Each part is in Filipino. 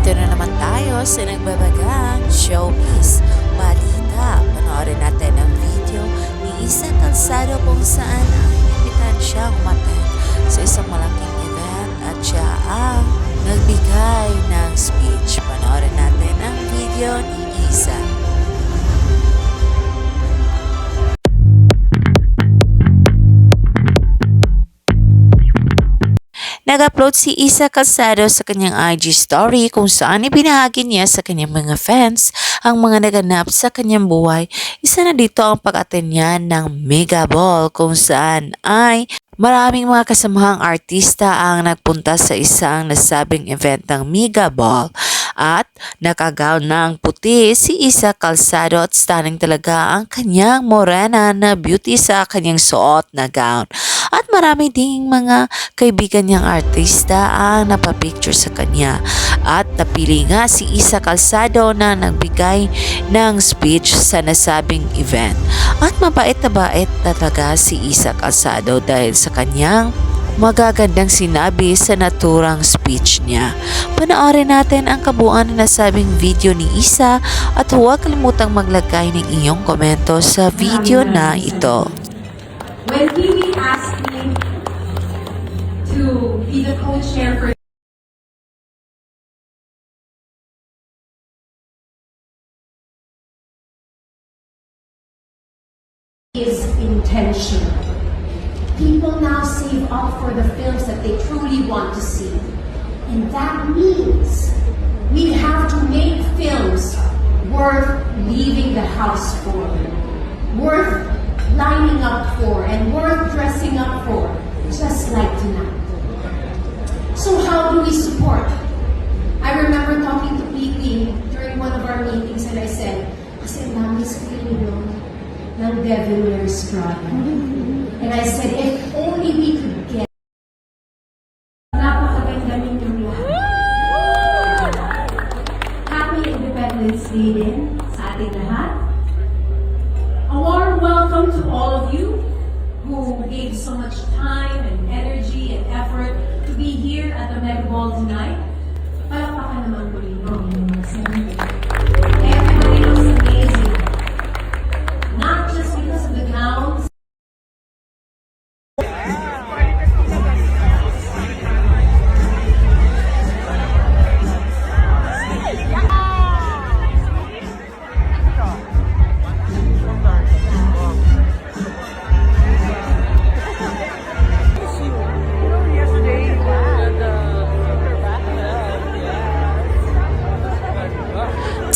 Nandito na naman tayo sa nagbabagang showbiz balita. Panoorin natin ang video ni Isa Calzado kung saan ay inimbitan siyang umattend sa isang malaking event at siya ang nagbigay ng speech. Panoorin natin ang video ni Isa. Nag-upload si Isa Calzado sa kanyang IG story kung saan ibinahagi niya sa kanyang mga fans ang mga naganap sa kanyang buhay. Isa na dito ang pag-attend niya ng Mega Ball kung saan ay maraming mga kasamahang artista ang nagpunta sa isang nasabing event ng Mega Ball. At nakagown ng puti si Isa Calzado at stunning talaga ang kanyang morena na beauty sa kanyang suot na gown. At marami ding mga kaibigan niyang artista ang napapicture sa kanya. At napili nga si Isa Calzado na nagbigay ng speech sa nasabing event. At mabait na bait talaga si Isa Calzado dahil sa kanyang magagandang sinabi sa naturang speech niya. Panoorin natin ang kabuuan na nasabing video ni Isa at huwag kalimutang maglagay ng iyong komento sa video na ito. When Kiwi asked me to be the co-chair for is intentional. People now save up for the films that they truly want to see. And that means we have to make films worth leaving the house for, worth lining up for, and worth dressing up for, just like tonight. So how do we support? I remember talking to Pete during one of our meetings and I said, namiss ko yun ng Devil Wears Prada. And I said, if only we could get napakaganda ninyong lahat. Happy Independence Day din sa ating lahat. A warm welcome to all of you who gave so much time and energy and effort to be here at the Mega Ball tonight. Palakpakan naman po rin ang inyong sarili. Everybody looks amazing. Not just because of the gowns,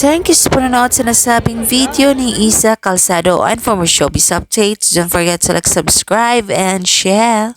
Thank you sa panonood sa nasabing video ni Isa Calzado, and for more showbiz updates, don't forget to like, subscribe, and share.